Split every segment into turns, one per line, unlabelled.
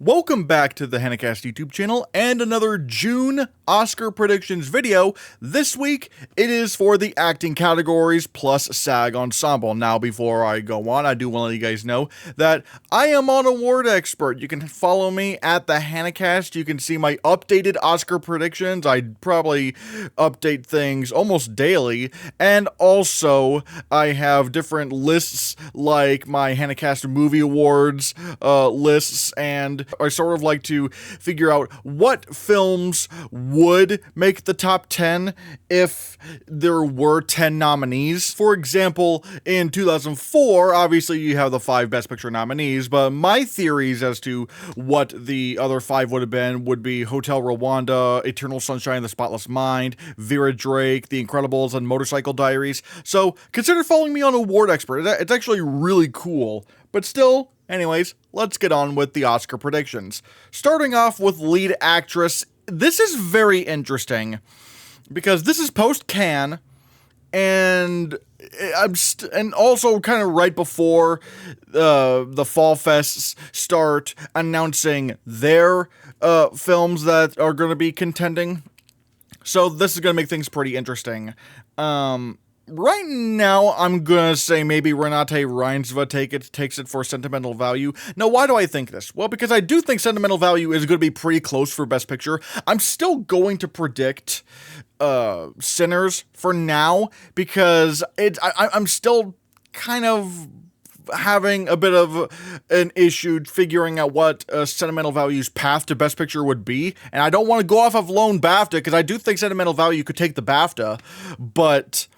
Welcome back to the Hannahcast YouTube channel and another June Oscar predictions video. This week, it is for the acting categories plus SAG Ensemble. Now, before I go on, I do want to let you guys know that I am an award expert. You can follow me at the Hannahcast. You can see my updated Oscar predictions. I probably update things almost daily. And also, I have different lists like my Hannahcast Movie Awards lists, and I sort of like to figure out what films would make the top 10 if there were 10 nominees. For example, in 2004, obviously you have the 5 Best Picture nominees, but my theories as to what the other 5 would have been would be Hotel Rwanda, Eternal Sunshine of the Spotless Mind, Vera Drake, The Incredibles, and Motorcycle Diaries. So consider following me on Award Expert. It's actually really cool, but still, anyways, let's get on with the Oscar predictions. Starting off with lead actress, this is very interesting because this is post-Cannes, and and also kind of right before the Fall Fests start announcing their films that are going to be contending. So this is going to make things pretty interesting. Right now, I'm gonna say maybe Renate Reinsve takes it for Sentimental Value. Now, why do I think this? Well, because I do think Sentimental Value is going to be pretty close for Best Picture. I'm still going to predict Sinners for now because I'm still kind of having a bit of an issue figuring out what Sentimental Value's path to Best Picture would be, and I don't want to go off of lone BAFTA because I do think Sentimental Value could take the BAFTA, but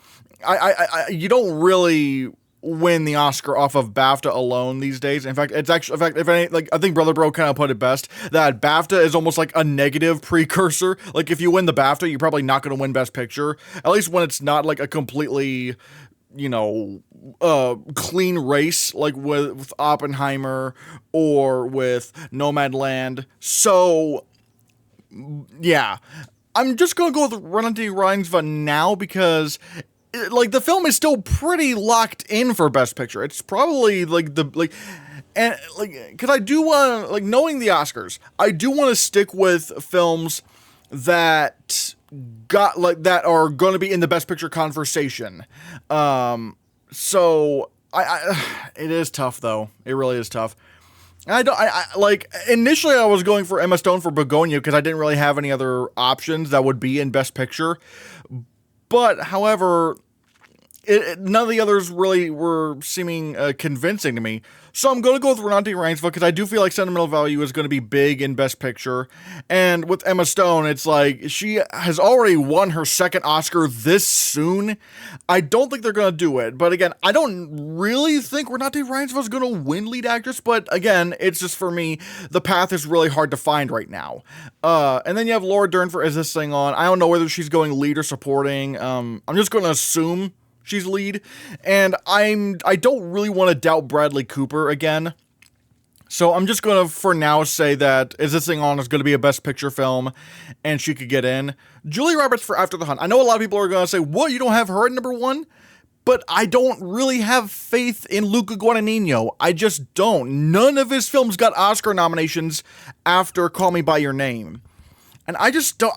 you don't really win the Oscar off of BAFTA alone these days. In fact, I think Brother Bro kind of put it best that BAFTA is almost like a negative precursor. Like, if you win the BAFTA, you're probably not going to win Best Picture, at least when it's not like a completely, clean race, like with Oppenheimer or with Nomadland. So, yeah, I'm just going to go with Renate Reinsve now because the film is still pretty locked in for Best Picture. It's probably because I do want to, knowing the Oscars, I do want to stick with films that that are going to be in the Best Picture conversation. So it is tough though. It really is tough. Initially I was going for Emma Stone for Begonia because I didn't really have any other options that would be in Best Picture. But, however, none of the others really were seeming convincing to me. So I'm going to go with Renate Reinsve because I do feel like Sentimental Value is going to be big in Best Picture. And with Emma Stone, it's like she has already won her second Oscar this soon. I don't think they're going to do it. But again, I don't really think Renate Reinsve is going to win lead actress. But again, it's just for me, the path is really hard to find right now. And then you have Laura Dern for Is This Thing On? I don't know whether she's going lead or supporting. I'm just going to assume she's lead, and I don't really want to doubt Bradley Cooper again. So I'm just going to, for now, say that Is This Thing On is going to be a Best Picture film, and she could get in. Julia Roberts for After the Hunt. I know a lot of people are going to say, what, you don't have her at number 1? But I don't really have faith in Luca Guadagnino. I just don't. None of his films got Oscar nominations after Call Me By Your Name. And I just don't,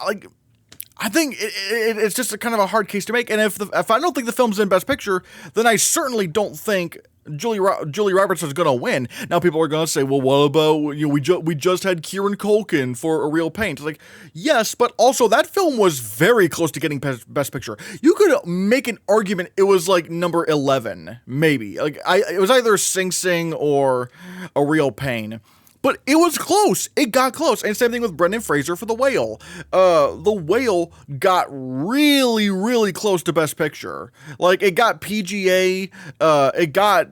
I think it's just a kind of a hard case to make, and if I don't think the film's in Best Picture, then I certainly don't think Julie Roberts is going to win. Now people are going to say, well, what about, we just had Kieran Culkin for A Real Pain. It's like, yes, but also that film was very close to getting Best Picture. You could make an argument it was like number 11, maybe. It was either Sing Sing or A Real Pain. But it was close. It got close. And same thing with Brendan Fraser for The Whale. The Whale got really, really close to Best Picture. It got PGA. It got,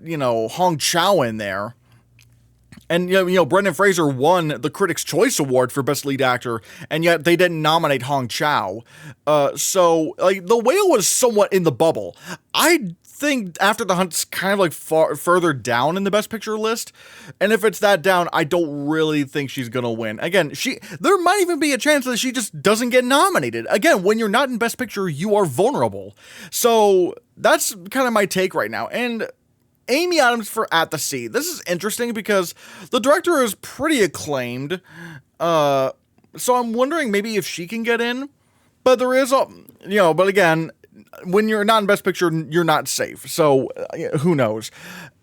Hong Chow in there. And, Brendan Fraser won the Critics' Choice Award for Best Lead Actor, and yet they didn't nominate Hong Chow. So, The Whale was somewhat in the bubble. I think After the Hunt's kind of further down in the Best Picture list, and if it's that down, I don't really think she's gonna win. Again, there might even be a chance that she just doesn't get nominated. Again, when you're not in Best Picture, you are vulnerable. So that's kind of my take right now, and Amy Adams for At the Sea. This is interesting because the director is pretty acclaimed. So I'm wondering maybe if she can get in. But there is, but again, when you're not in Best Picture, you're not safe. So who knows?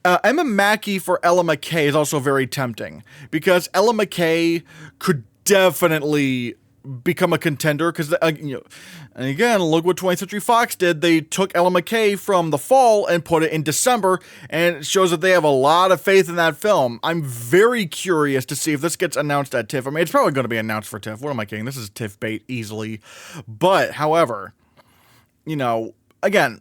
Emma Mackey for Ella McKay is also very tempting because Ella McKay could definitely become a contender because, and again, look what 20th Century Fox did. They took Ella McKay from the fall and put it in December, and it shows that they have a lot of faith in that film. I'm very curious to see if this gets announced at TIFF. I mean, it's probably going to be announced for TIFF. What am I kidding? This is TIFF bait easily. But, however, again,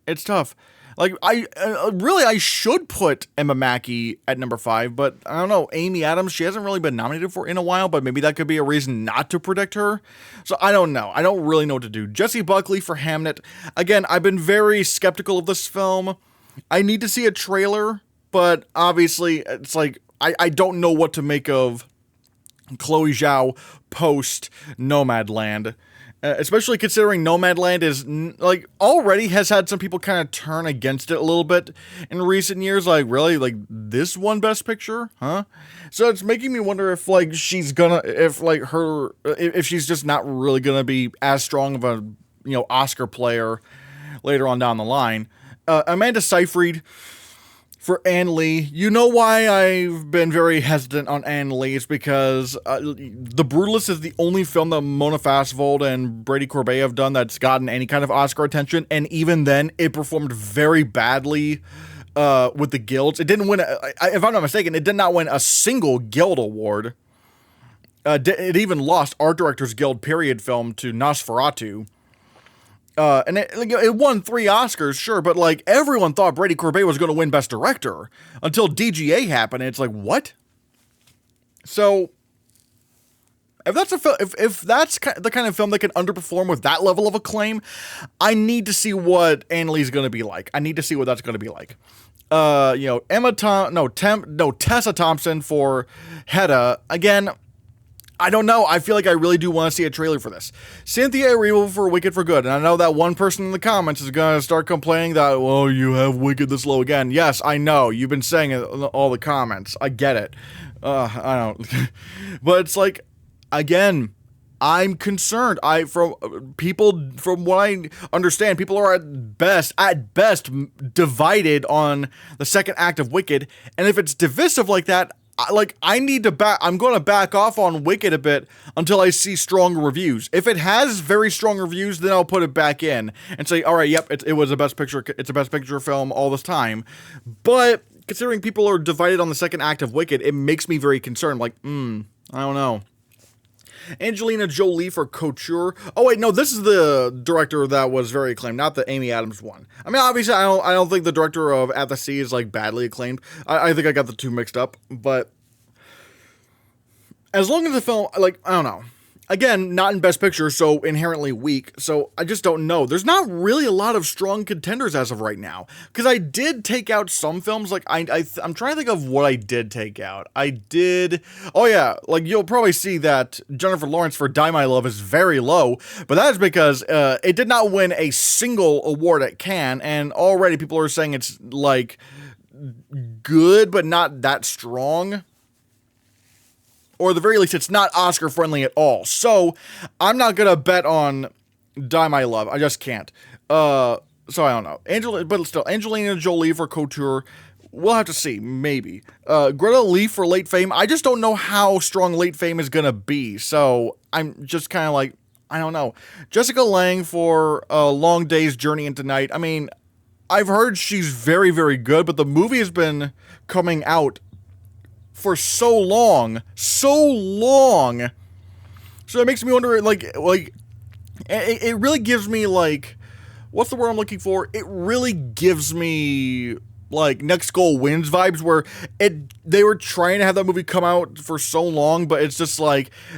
it's tough. Like, I should put Emma Mackey at number 5, but I don't know, Amy Adams, she hasn't really been nominated for in a while, but maybe that could be a reason not to predict her. So I don't know. I don't really know what to do. Jessie Buckley for Hamnet. Again, I've been very skeptical of this film. I need to see a trailer, but obviously it's like, I don't know what to make of Chloe Zhao post Nomadland. Especially considering Nomadland is, already has had some people kind of turn against it a little bit in recent years. Like, really? Like, this won Best Picture? Huh? So it's making me wonder if, she's gonna, if she's just not really gonna be as strong of a, Oscar player later on down the line. Amanda Seyfried for Ann Lee. You know why I've been very hesitant on Ann Lee? It's because The Brutalist is the only film that Mona Fastvold and Brady Corbet have done that's gotten any kind of Oscar attention, and even then, it performed very badly with the Guilds. It didn't win, if I'm not mistaken, it did not win a single Guild award. It even lost Art Directors Guild period film to Nosferatu. And it won 3 Oscars, sure, but everyone thought Brady Corbet was going to win Best Director until DGA happened. And it's like, what? So if that's if that's the kind of film that can underperform with that level of acclaim, I need to see what Ann Lee's going to be like. I need to see what that's going to be like. Tessa Thompson for Hedda. Again, I don't know. I feel like I really do want to see a trailer for this. Cynthia Erivo for Wicked for Good. And I know that one person in the comments is going to start complaining that, well, you have Wicked this low again. Yes, I know. You've been saying it in all the comments. I get it. I don't. But it's like, again, I'm concerned. From what I understand, people are at best divided on the second act of Wicked. And if it's divisive like that, I'm going to back off on Wicked a bit until I see strong reviews. If it has very strong reviews, then I'll put it back in and say, all right, yep, it was a Best Picture. It's a Best Picture film all this time. But considering people are divided on the second act of Wicked, it makes me very concerned. I don't know. Angelina Jolie for Couture. Oh wait, no, this is the director that was very acclaimed, not the Amy Adams one. I mean, obviously, I don't think the director of At the Sea is badly acclaimed. I think I got the two mixed up, but as long as the film, I don't know. Again, not in Best Picture, so inherently weak, so I just don't know. There's not really a lot of strong contenders as of right now, because I did take out some films, I'm trying to think of what I did take out. You'll probably see that Jennifer Lawrence for Die My Love is very low, but that is because it did not win a single award at Cannes, and already people are saying it's, good, but not that strong. Or at the very least, it's not Oscar-friendly at all. So, I'm not going to bet on Die My Love. I just can't. So I don't know. Angelina Jolie for Couture. We'll have to see. Maybe. Greta Lee for Late Fame. I just don't know how strong Late Fame is going to be. So, I'm just kind of I don't know. Jessica Lange for Long Day's Journey into Night. I mean, I've heard she's very, very good, but the movie has been coming out for so long, so it makes me wonder, it really gives me, what's the word I'm looking for? It really gives me, Next Goal Wins vibes, where they were trying to have that movie come out for so long, but it's just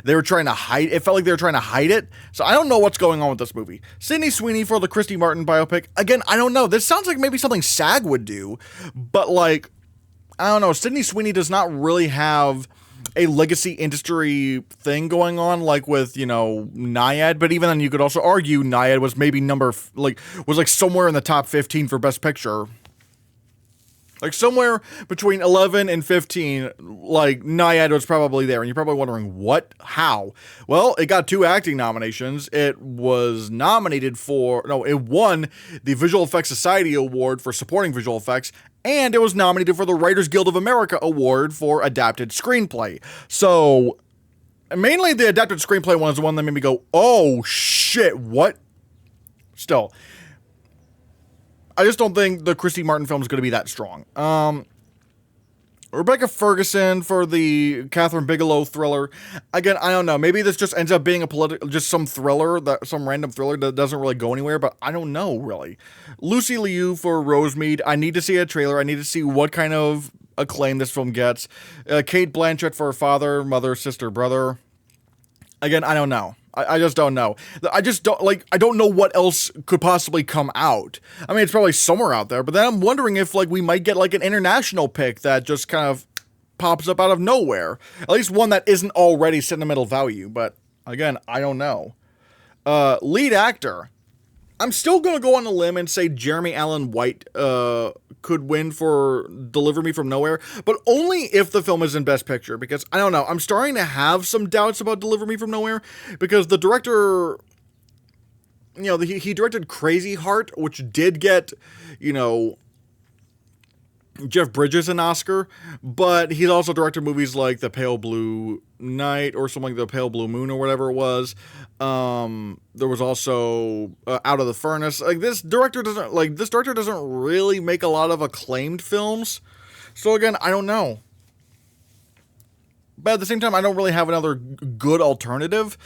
they were trying to hide, it felt like they were trying to hide it, so I don't know what's going on with this movie. Sydney Sweeney for the Christy Martin biopic, again, I don't know, this sounds like maybe something SAG would do, but I don't know, Sydney Sweeney does not really have a legacy industry thing going on with, Nyad, but even then you could also argue Nyad was maybe somewhere in the top 15 for Best Picture. Like somewhere between 11 and 15, like Naiad was probably there. And you're probably wondering, what? How? Well, it got 2 acting nominations. It was nominated for, no, it won the Visual Effects Society Award for supporting visual effects. And it was nominated for the Writers Guild of America Award for adapted screenplay. So mainly the adapted screenplay one is the one that made me go, oh shit, what? Still, I just don't think the Christy Martin film is going to be that strong. Rebecca Ferguson for the Catherine Bigelow thriller. Again, I don't know. Maybe this just ends up being just some thriller, some random thriller that doesn't really go anywhere, but I don't know, really. Lucy Liu for Rosemead. I need to see a trailer. I need to see what kind of acclaim this film gets. Cate Blanchett for Father, Mother, Sister, Brother. Again, I don't know. I just don't know. I just don't, like, I don't know what else could possibly come out. I mean, it's probably somewhere out there, but then I'm wondering if, like, we might get, like, an international pick that just kind of pops up out of nowhere. At least one that isn't already sentimental value, but, again, I don't know. Lead actor. I'm still going to go on a limb and say Jeremy Allen White could win for Deliver Me From Nowhere, but only if the film is in Best Picture, because, I don't know, I'm starting to have some doubts about Deliver Me From Nowhere, because the director, you know, he directed Crazy Heart, which did get, you know, Jeff Bridges an Oscar, but he's also directed movies like The Pale Blue Night or something like The Pale Blue Moon or whatever it was. There was also Out of the Furnace. Like this director doesn't really make a lot of acclaimed films. So again, I don't know. But at the same time, I don't really have another good alternative.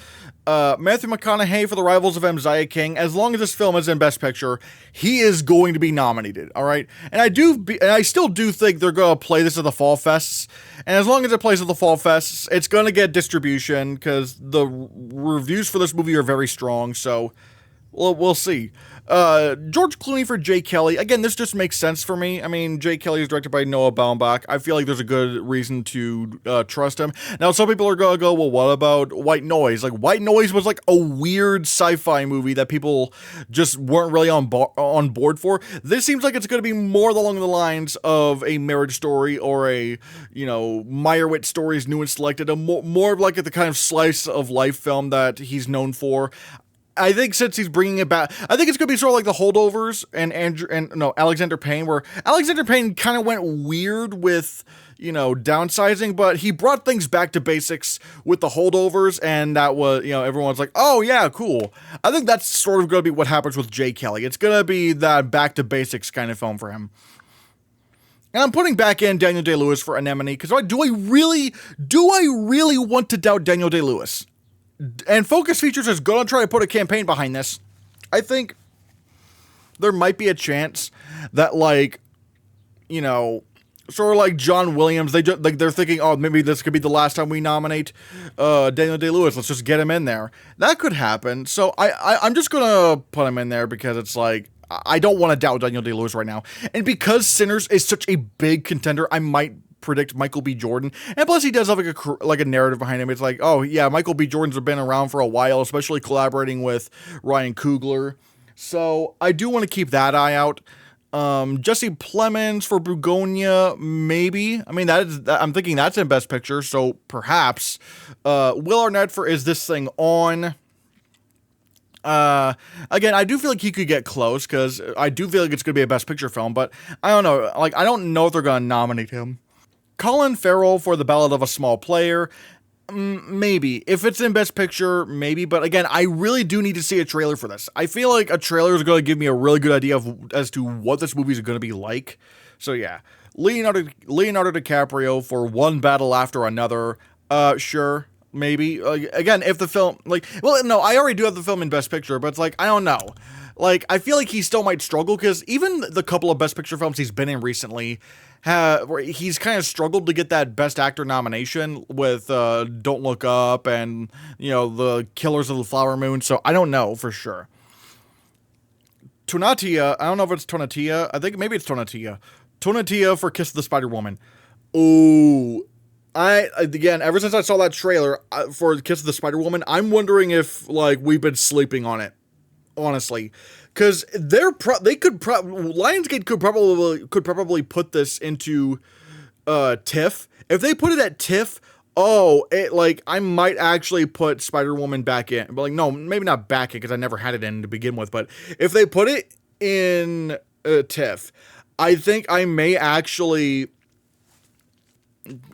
Matthew McConaughey for The Rivals of Mziah King. As long as this film is in Best Picture, he is going to be nominated. All right, and I still do think they're going to play this at the Fall Fests. And as long as it plays at the Fall Fests, it's going to get distribution because the reviews for this movie are very strong. So we'll see. George Clooney for Jay Kelly. Again, this just makes sense for me. I mean, Jay Kelly is directed by Noah Baumbach. I feel like there's a good reason to trust him. Now, some people are going to go, well, what about White Noise? Like, White Noise was like a weird sci-fi movie that people just weren't really on board for. This seems like it's going to be more along the lines of a Marriage Story or a, you know, Meyerowitz Stories New and Selected, more of like the kind of slice of life film that he's known for. I think since he's bringing it back, I think it's going to be sort of like The Holdovers and Alexander Payne, where Alexander Payne kind of went weird with, you know, downsizing, but he brought things back to basics with The Holdovers, and that was, you know, everyone's like, oh yeah, cool. I think that's sort of going to be what happens with Jay Kelly. It's going to be that back to basics kind of film for him. And I'm putting back in Daniel Day-Lewis for Anemone, because do I really want to doubt Daniel Day-Lewis? And Focus Features is going to try to put a campaign behind this. I think there might be a chance that, like, you know, sort of like John Williams, they're thinking, oh, maybe this could be the last time we nominate Daniel Day-Lewis. Let's just get him in there. That could happen. So I'm just going to put him in there because it's like, I don't want to doubt Daniel Day-Lewis right now. And because Sinners is such a big contender, I might predict Michael B. Jordan, and plus he does have like a narrative behind him. It's like, oh yeah, Michael B. Jordan's been around for a while, especially collaborating with Ryan Coogler, so I do want to keep that eye out. Jesse Plemons for Begonia, maybe. I mean, I'm thinking that's in Best Picture, so perhaps. Will Arnett for Is This Thing On? Again, I do feel like he could get close, because I do feel like it's going to be a Best Picture film, but I don't know. Like, I don't know if they're going to nominate him. Colin Farrell for The Ballad of a Small Player, maybe. If it's in Best Picture, maybe. But again, I really do need to see a trailer for this. I feel like a trailer is going to give me a really good idea as to what this movie is going to be like. So yeah, Leonardo DiCaprio for One Battle After Another. Sure, maybe. Again, if the film, like, well, no, I already do have the film in Best Picture, but it's like, I don't know. Like, I feel like he still might struggle, because even the couple of Best Picture films he's been in recently, where he's kind of struggled to get that Best Actor nomination with Don't Look Up and, you know, The Killers of the Flower Moon, so I don't know for sure. Tonatia, I don't know if it's Tonatia, I think maybe it's Tonatia. Tonatia for Kiss the Spider-Woman. Ooh. Again, ever since I saw that trailer for Kiss the Spider-Woman, I'm wondering if, like, we've been sleeping on it. Honestly, because Lionsgate could probably put this into TIFF. If they put it at TIFF, I might actually put Spider-Woman back in, but like, no, maybe not back in because I never had it in to begin with. But if they put it in TIFF, I think I may actually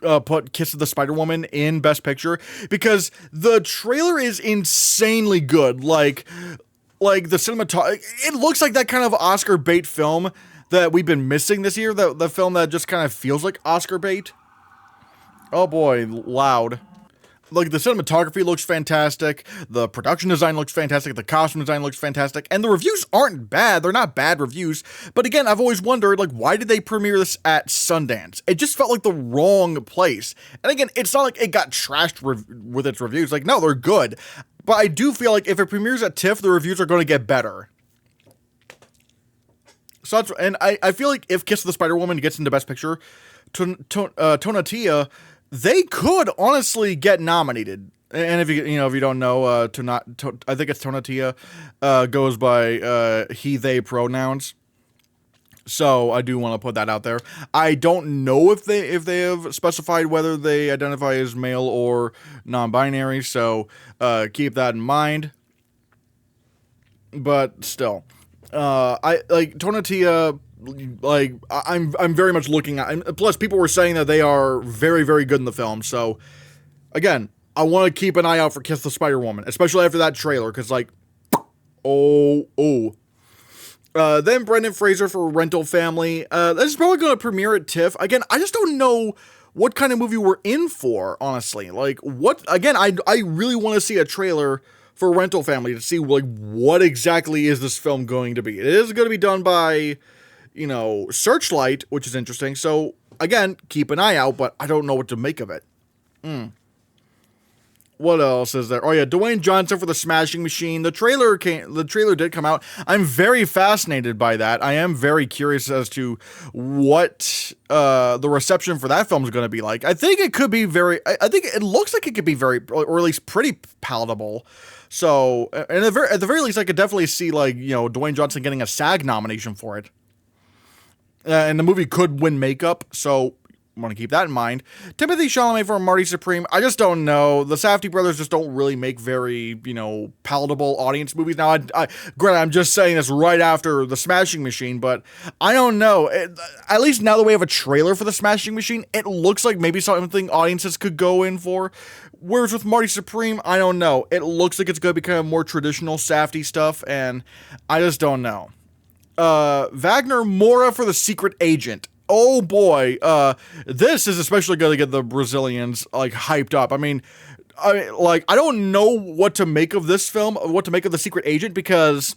put Kiss of the Spider-Woman in Best Picture because the trailer is insanely good. Like the cinematography, it looks like that kind of Oscar bait film that we've been missing this year. The film that just kind of feels like Oscar bait. Oh boy, loud. Like, the cinematography looks fantastic, the production design looks fantastic, the costume design looks fantastic, and the reviews aren't bad. They're not bad reviews. But again, I've always wondered, like, why did they premiere this at Sundance? It just felt like the wrong place. And again, it's not like it got trashed with its reviews. Like, no, they're good. But I do feel like if it premieres at TIFF, the reviews are going to get better. So I feel like if Kiss of the Spider-Woman gets into Best Picture, Tonatia, they could honestly get nominated. And if you don't know, I think it's Tonatia, goes by he, they pronouns. So I do want to put that out there. I don't know if they have specified whether they identify as male or non-binary. So keep that in mind. But still, I like Tonatia. Like, I'm very much looking at, plus people were saying that they are very, very good in the film. So again, I want to keep an eye out for Kiss the Spider-Woman, especially after that trailer. Cause like, then Brendan Fraser for Rental Family. This is probably going to premiere at TIFF. Again, I just don't know what kind of movie we're in for, honestly. Like, I really want to see a trailer for Rental Family to see like what exactly is this film going to be. It is going to be done by, Searchlight, which is interesting. So again, keep an eye out, but I don't know what to make of it. What else is there? Oh yeah, Dwayne Johnson for the Smashing Machine. The trailer did come out. I'm very fascinated by that. I am very curious as to what the reception for that film is going to be like. I think it could be I think it looks like it could be very, or at least pretty palatable. So, and at the very least, I could definitely see Dwayne Johnson getting a SAG nomination for it. And the movie could win makeup, so I want to keep that in mind. Timothy Chalamet for Marty Supreme. I just don't know. The Safdie brothers just don't really make very, palatable audience movies. Now, granted, I'm just saying this right after The Smashing Machine, but I don't know. At least now that we have a trailer for The Smashing Machine, it looks like maybe something audiences could go in for. Whereas with Marty Supreme, I don't know. It looks like it's going to be kind of more traditional Safdie stuff, and I just don't know. Wagner Moura for The Secret Agent. Oh boy, this is especially going to get the Brazilians hyped up. I don't know what to make of this film, what to make of The Secret Agent, because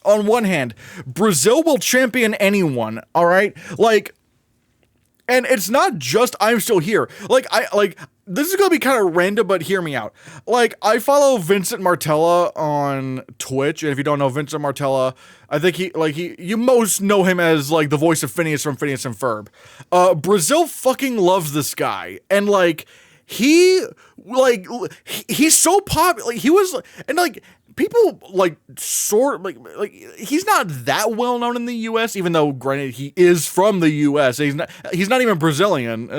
on one hand, Brazil will champion anyone, all right? And it's not just I'm Still Here. This is going to be kind of random, but hear me out. I follow Vincent Martella on Twitch, and if you don't know Vincent Martella, I think you most know him as, the voice of Phineas from Phineas and Ferb. Brazil fucking loves this guy, and, he's so popular, he was, and, people, he's not that well known in the US, even though, granted, he is from the US. He's not even Brazilian.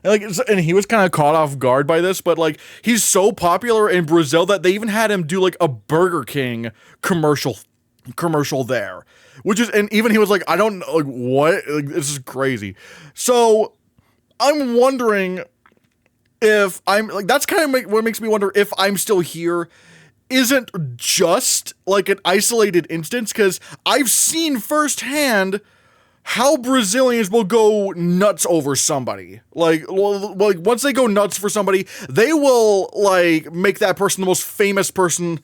And he was kind of caught off guard by this, but, he's so popular in Brazil that they even had him do, a Burger King commercial there. And even he was like, I don't know, what? This is crazy. So, I'm wondering if that's kind of what makes me wonder if I'm Still Here isn't just an isolated instance, because I've seen firsthand how Brazilians will go nuts over somebody. Once they go nuts for somebody, they will make that person the most famous person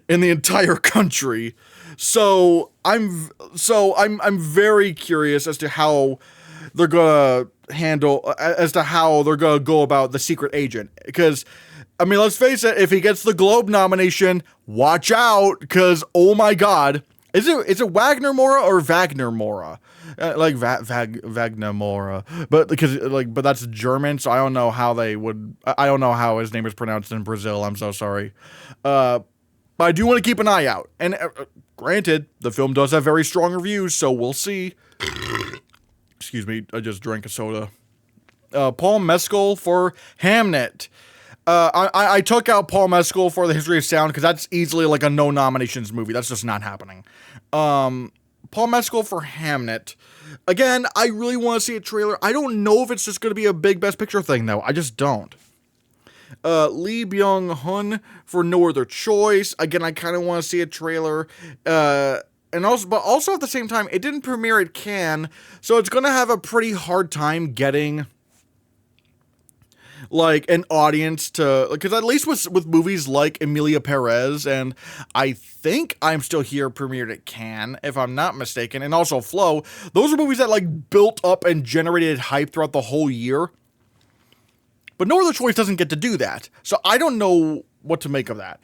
in the entire country. So I'm very curious as to how they're gonna go about The Secret Agent, because let's face it, if he gets the Globe nomination, watch out, because, oh my god. Is it Wagner Moura or Wagner Moura? Wagner Moura. But that's German, so I don't know how his name is pronounced in Brazil. I'm so sorry. But I do want to keep an eye out. And granted, the film does have very strong reviews, so we'll see. Excuse me, I just drank a soda. Paul Mescal for Hamnet. I took out Paul Mescal for The History of Sound because that's easily like a no nominations movie. That's just not happening. Paul Mescal for Hamnet. Again, I really want to see a trailer. I don't know if it's just going to be a big Best Picture thing, though. I just don't. Lee Byung-hun for No Other Choice. Again, I kind of want to see a trailer. But also at the same time, it didn't premiere at Cannes, so it's going to have a pretty hard time getting like an audience to, because at least with movies like Emilia Perez and I think I'm Still Here premiered at Cannes, if I'm not mistaken, and also Flow, those are movies that like built up and generated hype throughout the whole year. But No Other Choice doesn't get to do that, so I don't know what to make of that.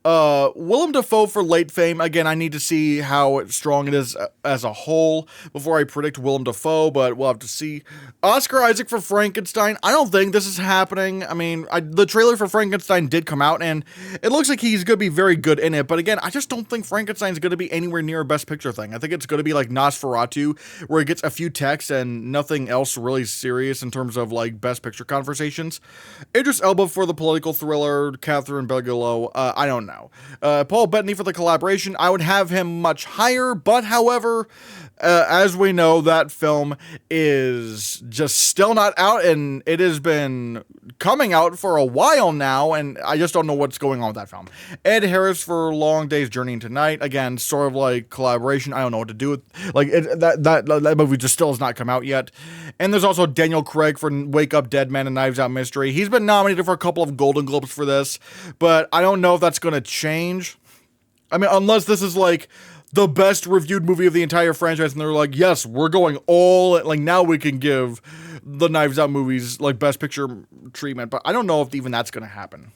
Willem Dafoe for Late Fame. Again, I need to see how strong it is as a whole before I predict Willem Dafoe, but we'll have to see. Oscar Isaac for Frankenstein. I don't think this is happening. I mean, the trailer for Frankenstein did come out, and it looks like he's going to be very good in it, but again, I just don't think Frankenstein's going to be anywhere near a Best Picture thing. I think it's going to be like Nosferatu, where it gets a few texts and nothing else really serious in terms of like Best Picture conversations. Idris Elba for the political thriller, Catherine Bigelow. I don't know. Paul Bettany for the collaboration. I would have him much higher, but however, as we know, that film is just still not out, and it has been coming out for a while now, and I just don't know what's going on with that film. Ed Harris for Long Day's Journey into Night. Again, sort of like collaboration. I don't know what to do with, like, that movie just still has not come out yet. And there's also Daniel Craig for Wake Up Dead Man and Knives Out Mystery. He's been nominated for a couple of Golden Globes for this, but I don't know if that's going to change. I mean, unless this is like the best reviewed movie of the entire franchise, and they're like, yes, we're going all, like, now we can give the Knives Out movies, like, Best Picture treatment, but I don't know if even that's going to happen.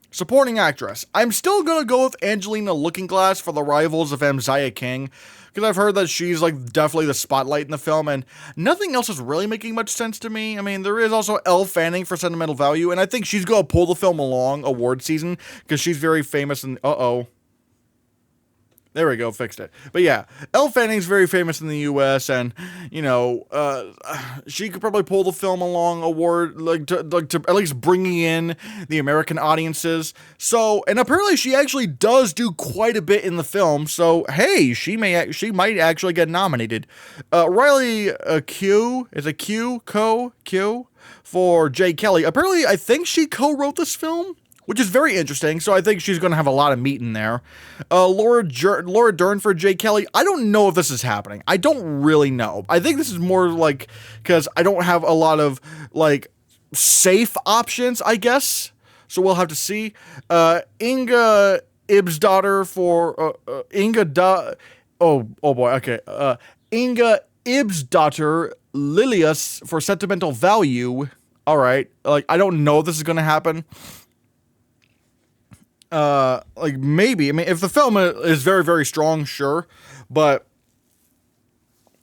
Supporting actress. I'm still going to go with Angelina Lookingglass for The Rivals of Mziah King, because I've heard that she's, like, definitely the spotlight in the film, and nothing else is really making much sense to me. I mean, there is also Elle Fanning for Sentimental Value, and I think she's going to pull the film along award season, because she's very famous, and, there we go, fixed it. But yeah, Elle Fanning's very famous in the U.S., and, you know, she could probably pull the film along award, like to at least bringing in the American audiences. So, and apparently she actually does do quite a bit in the film, so, hey, she might actually get nominated. Riley Q for Jay Kelly. Apparently, I think she co-wrote this film, which is very interesting, so I think she's going to have a lot of meat in there. Laura Dern for Jay Kelly. I don't know if this is happening. I don't really know. I think this is more like, because I don't have a lot of, like, safe options, I guess. So we'll have to see. Inga Ibsdottir for, Inga Ibsdottir Lilius for Sentimental Value. All right. Like, I don't know if this is going to happen. Like, maybe. I mean, if the film is very, very strong, sure. But,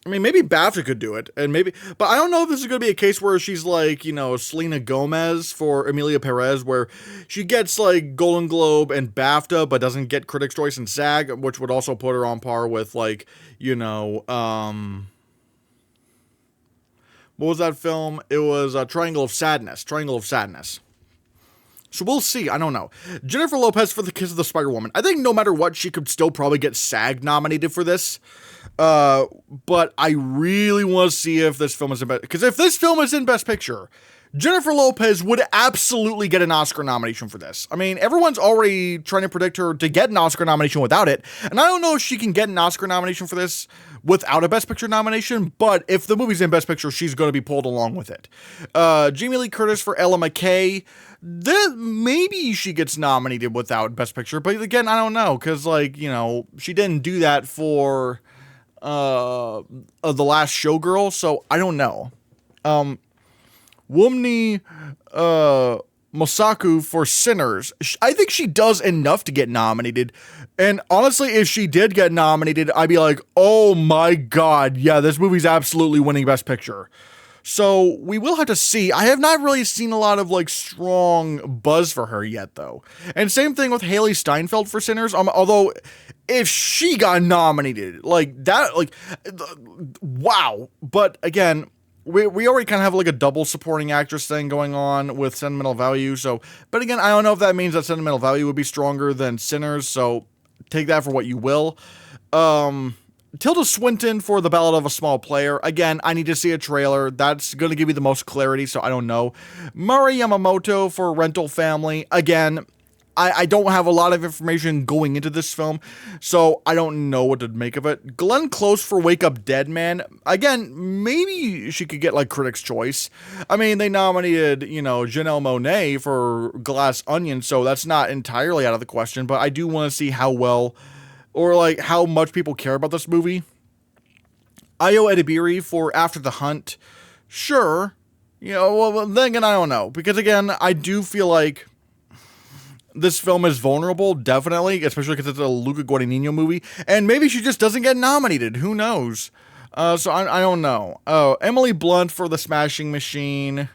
I mean, maybe BAFTA could do it. And maybe, but I don't know if this is going to be a case where she's like, you know, Selena Gomez for Emilia Perez, where she gets, like, Golden Globe and BAFTA, but doesn't get Critics' Choice and SAG, which would also put her on par with, like, you know, what was that film? It was Triangle of Sadness. So we'll see. I don't know. Jennifer Lopez for The Kiss of the Spider-Woman. I think no matter what, she could still probably get SAG nominated for this. But I really want to see if this film is in Best... Because if this film is in Best Picture, Jennifer Lopez would absolutely get an Oscar nomination for this. I mean, everyone's already trying to predict her to get an Oscar nomination without it. And I don't know if she can get an Oscar nomination for this without a Best Picture nomination, but if the movie's in Best Picture, she's going to be pulled along with it. Jamie Lee Curtis for Ella McKay. Maybe she gets nominated without Best Picture, but again, I don't know, because, like, you know, she didn't do that for The Last Showgirl, so I don't know. Wumni Mosaku for Sinners. I think she does enough to get nominated. And honestly, if she did get nominated, I'd be like, oh my god, yeah, this movie's absolutely winning Best Picture. So we will have to see. I have not really seen a lot of like strong buzz for her yet, though. And same thing with Haley Steinfeld for Sinners. Although if she got nominated like that, like wow. But again, we already kind of have like a double supporting actress thing going on with Sentimental Value. So, but again, I don't know if that means that Sentimental Value would be stronger than Sinners. So take that for what you will. Tilda Swinton for The Ballad of a Small Player. Again, I need to see a trailer. That's going to give me the most clarity, so I don't know. Mari Yamamoto for Rental Family. Again, I don't have a lot of information going into this film, so I don't know what to make of it. Glenn Close for Wake Up Dead Man. Again, maybe she could get, like, Critics' Choice. I mean, they nominated, you know, Janelle Monáe for Glass Onion, so that's not entirely out of the question, but I do want to see how well, or like how much people care about this movie. Ayo Edebiri for After the Hunt. Sure. You know, well, then again, I don't know. Because again, I do feel like this film is vulnerable, definitely, especially because it's a Luca Guadagnino movie. And maybe she just doesn't get nominated. Who knows? So I don't know. Oh, Emily Blunt for The Smashing Machine.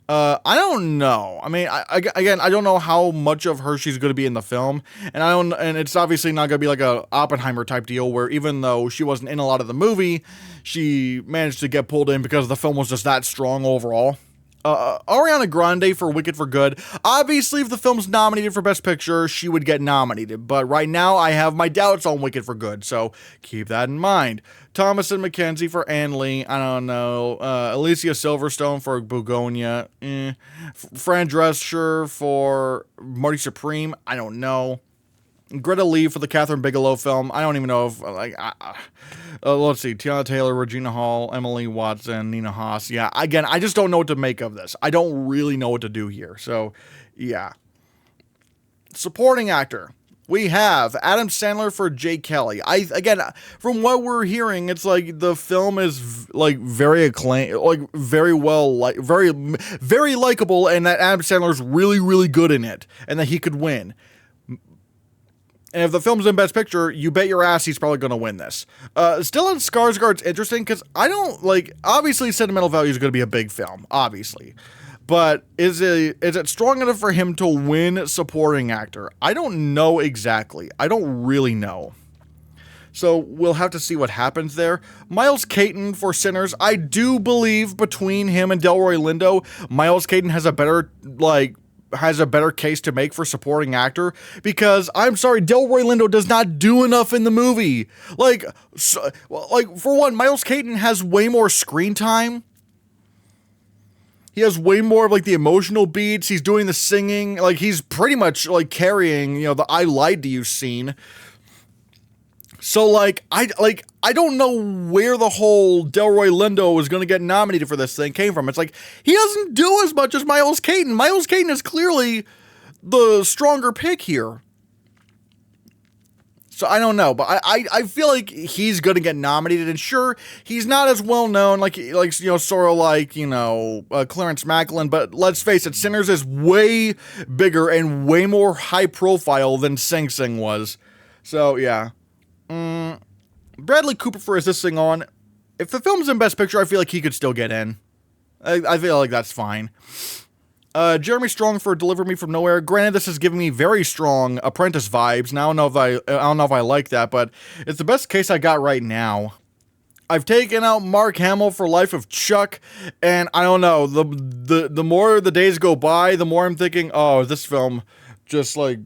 I don't know. I mean, again, I don't know how much of her she's going to be in the film, and it's obviously not going to be like a Oppenheimer type deal where even though she wasn't in a lot of the movie, she managed to get pulled in because the film was just that strong overall. Ariana Grande for Wicked for Good. Obviously, if the film's nominated for Best Picture, she would get nominated, but right now I have my doubts on Wicked for Good, so keep that in mind. Thomasin McKenzie for Ann Lee. I don't know. Alicia Silverstone for Begonia. Fran Drescher for Marty Supreme. I don't know. Greta Lee for the Catherine Bigelow film. I don't even know if, like, let's see. Tiana Taylor, Regina Hall, Emily Watson, Nina Haas. Yeah, again, I just don't know what to make of this. I don't really know what to do here. So, yeah. Supporting actor. We have Adam Sandler for Jay Kelly. Again, from what we're hearing, it's like the film is like very acclaimed, like very well, like very likable, and that Adam Sandler's really, really good in it, and that he could win. And if the film's in Best Picture, you bet your ass he's probably going to win this. Stellan Skarsgård's interesting because I don't like. Obviously, Sentimental Value is going to be a big film, obviously. But is it strong enough for him to win supporting actor? I don't know exactly. I don't really know. So we'll have to see what happens there. Miles Caton for Sinners. I do believe between him and Delroy Lindo, Miles Caton has a better case to make for supporting actor, because I'm sorry, Delroy Lindo does not do enough in the movie. Like for one, Miles Caton has way more screen time. He has way more of like the emotional beats. He's doing the singing. Like he's pretty much like carrying, you know, the I Lied to You scene. So I don't know where the whole Delroy Lindo was going to get nominated for this thing came from. It's like he doesn't do as much as Miles Caton. Miles Caton is clearly the stronger pick here. So I don't know, but I feel like he's going to get nominated, and sure, he's not as well known, like you know, sort of like, you know, Clarence Macklin, but let's face it, Sinners is way bigger and way more high profile than Sing Sing was. So yeah. Bradley Cooper for Is This Thing On? If the film's in Best Picture, I feel like he could still get in. I feel like that's fine. Jeremy Strong for Deliver Me From Nowhere. Granted, this is giving me very strong Apprentice vibes. Now I don't know if I like that, but it's the best case I got right now. I've taken out Mark Hamill for Life of Chuck, and I don't know. The more the days go by, the more I'm thinking, oh, this film just like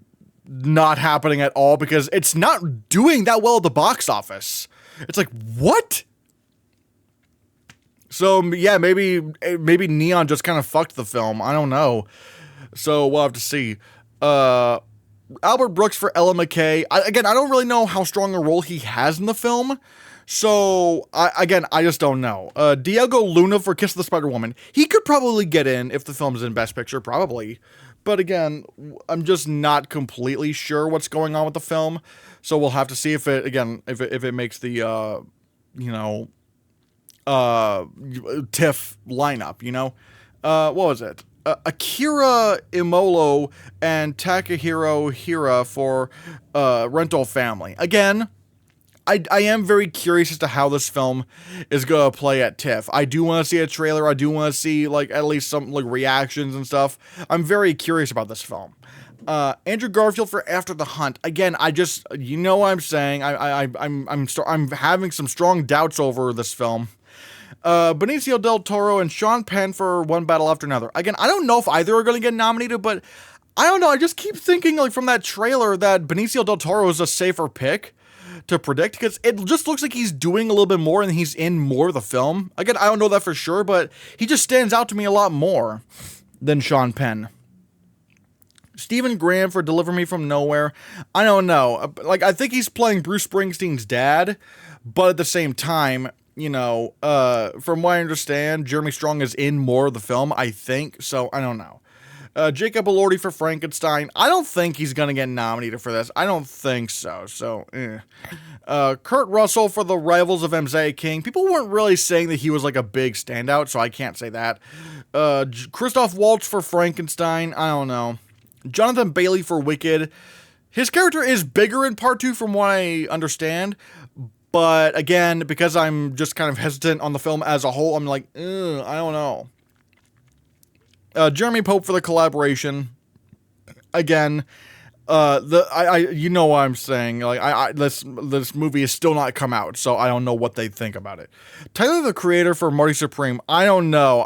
not happening at all, because it's not doing that well at the box office. It's like, what? So, yeah, maybe Neon just kind of fucked the film. I don't know. So, we'll have to see. Albert Brooks for Ella McKay. I don't really know how strong a role he has in the film. So, I just don't know. Diego Luna for Kiss of the Spider-Woman. He could probably get in if the film's in Best Picture, probably. But again, I'm just not completely sure what's going on with the film. So, we'll have to see if it makes the, TIFF lineup, you know? What was it? Akira Imolo and Takahiro Hira for Rental Family. Again, I am very curious as to how this film is going to play at TIFF. I do want to see a trailer. I do want to see, like, at least some, like, reactions and stuff. I'm very curious about this film. Andrew Garfield for After the Hunt. Again, I just, you know what I'm saying. I'm having some strong doubts over this film. Benicio del Toro and Sean Penn for One Battle After Another. Again, I don't know if either are going to get nominated, but I don't know. I just keep thinking, like, from that trailer that Benicio del Toro is a safer pick to predict, because it just looks like he's doing a little bit more and he's in more of the film. Again, I don't know that for sure, but he just stands out to me a lot more than Sean Penn. Stephen Graham for Deliver Me From Nowhere. I don't know. Like, I think he's playing Bruce Springsteen's dad, but at the same time, you know, from what I understand, Jeremy Strong is in more of the film, I think, so I don't know. Jacob Elordi for Frankenstein. I don't think he's going to get nominated for this. I don't think so. Kurt Russell for The Rivals of Isaiah King. People weren't really saying that he was like a big standout, so I can't say that. Christoph Waltz for Frankenstein. I don't know. Jonathan Bailey for Wicked. His character is bigger in part 2 from what I understand. But again, because I'm just kind of hesitant on the film as a whole, I'm like, I don't know. Jeremy Pope for The Collaboration. Again, you know what I'm saying. Like, this movie has still not come out, so I don't know what they think about it. Tyler, the Creator for Marty Supreme. I don't know.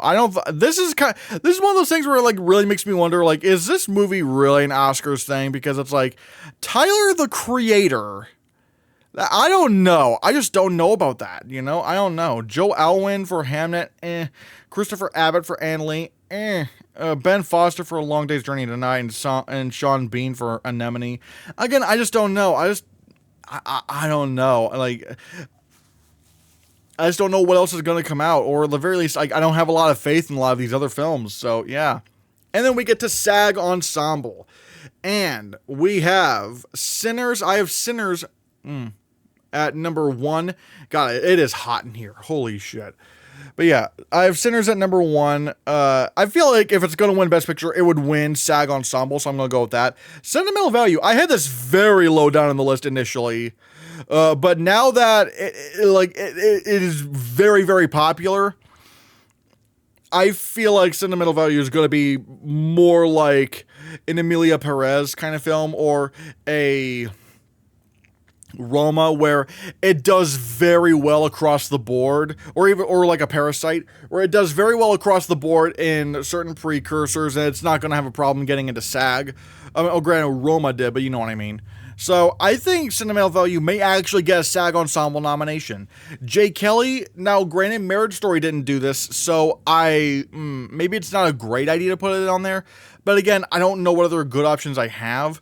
This is one of those things where it, like, really makes me wonder, like, is this movie really an Oscars thing? Because it's like, Tyler, the Creator. I don't know. I just don't know about that, you know? I don't know. Joe Alwyn for Hamnet, Christopher Abbott for Anne Lee, Ben Foster for A Long Day's Journey Tonight, and Sean Bean for Anemone. Again, I just don't know. I don't know. Like, I just don't know what else is going to come out, or at the very least, I don't have a lot of faith in a lot of these other films, so yeah. And then we get to SAG Ensemble, and we have Sinners. I have Sinners at number 1. God, it is hot in here. Holy shit. But yeah, I have Sinners at number 1. I feel like if it's going to win Best Picture, it would win SAG Ensemble, so I'm going to go with that. Sentimental Value, I had this very low down on the list initially, but now that it is very, very popular, I feel like Sentimental Value is going to be more like an Emilia Perez kind of film, or a Roma, where it does very well across the board, or like a Parasite, where it does very well across the board in certain precursors, and it's not going to have a problem getting into SAG. Granted, Roma did, but you know what I mean. So I think Sentimental Value may actually get a SAG Ensemble nomination. Jay Kelly, now granted, Marriage Story didn't do this, so maybe it's not a great idea to put it on there, but again, I don't know what other good options I have.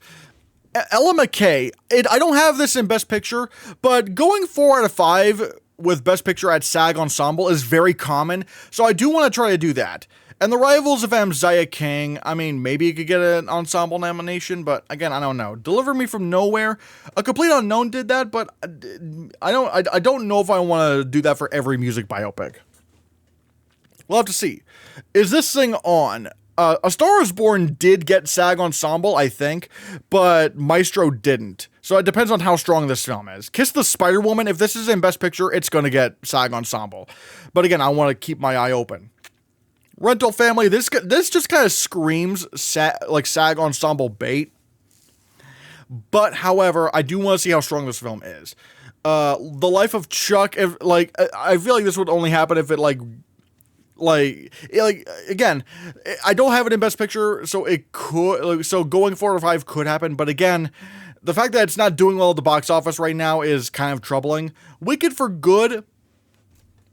Ella McKay, I don't have this in Best Picture, but going 4 out of 5 with Best Picture at SAG Ensemble is very common, so I do want to try to do that. And The Rivals of Isaiah King, I mean, maybe it could get an ensemble nomination, but again, I don't know. Deliver Me From Nowhere, A Complete Unknown did that, but I don't know if I want to do that for every music biopic. We'll have to see. Is this thing on? A Star Is Born did get SAG Ensemble, I think, but Maestro didn't. So it depends on how strong this film is. Kiss the Spider-Woman, if this is in Best Picture, it's going to get SAG Ensemble. But again, I want to keep my eye open. Rental Family, this just kind of screams SAG Ensemble bait. But, however, I do want to see how strong this film is. The Life of Chuck, I feel like this would only happen if it, again, I don't have it in Best Picture, so it could, so going 4 or 5 could happen, but again, the fact that it's not doing well at the box office right now is kind of troubling. Wicked for Good.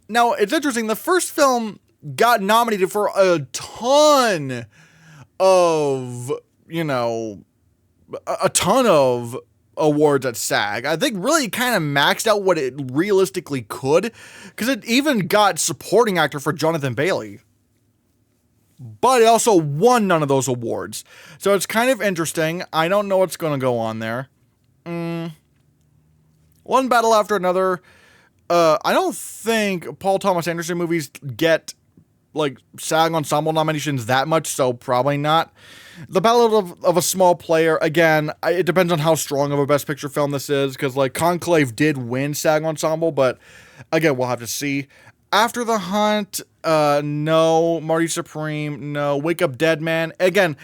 Now, it's interesting, the first film got nominated for a ton of, a ton of awards at SAG. I think really kind of maxed out what it realistically could, because it even got supporting actor for Jonathan Bailey. But it also won none of those awards. So it's kind of interesting. I don't know what's going to go on there. One Battle After Another. I don't think Paul Thomas Anderson movies get like SAG Ensemble nominations that much, so probably not. The Ballad of a Small Player, again, it depends on how strong of a Best Picture film this is, because like Conclave did win SAG Ensemble, but again, we'll have to see. After the Hunt, no. Marty Supreme, no. Wake Up Dead Man, again,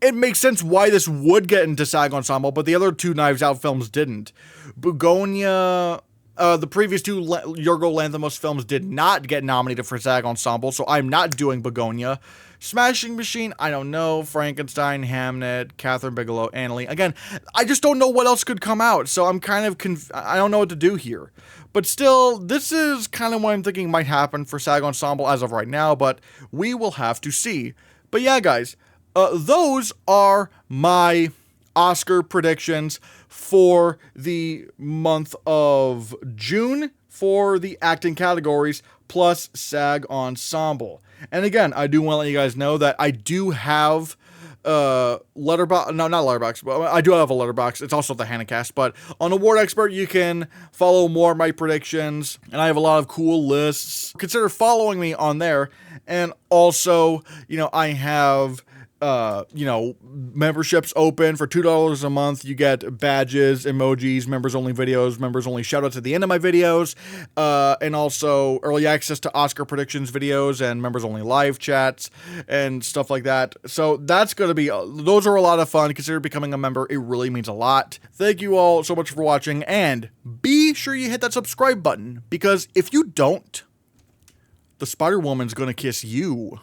it makes sense why this would get into SAG Ensemble, but the other two Knives Out films didn't. Begonia, the previous two Yorgo Lanthimos films did not get nominated for SAG Ensemble, so I'm not doing Begonia. Smashing Machine, I don't know. Frankenstein, Hamnet, Catherine Bigelow, Annalie. Again, I just don't know what else could come out, so I'm kind of I don't know what to do here. But still, this is kind of what I'm thinking might happen for SAG Ensemble as of right now, but we will have to see. But yeah, guys, those are my Oscar predictions for the month of June for the acting categories plus SAG Ensemble. And again, I do want to let you guys know that I do have Letterboxd, no, not Letterboxd, but I do have a Letterboxd. It's also the Hannahcast, but on Award Expert, you can follow more of my predictions, and I have a lot of cool lists. Consider following me on there, and also, I have memberships open for $2 a month. You get badges, emojis, members-only videos, members-only shoutouts at the end of my videos, and also early access to Oscar predictions videos and members-only live chats and stuff like that. So that's going to be, those are a lot of fun. Consider becoming a member. It really means a lot. Thank you all so much for watching, and be sure you hit that subscribe button, because if you don't, the Spider-Woman's going to kiss you.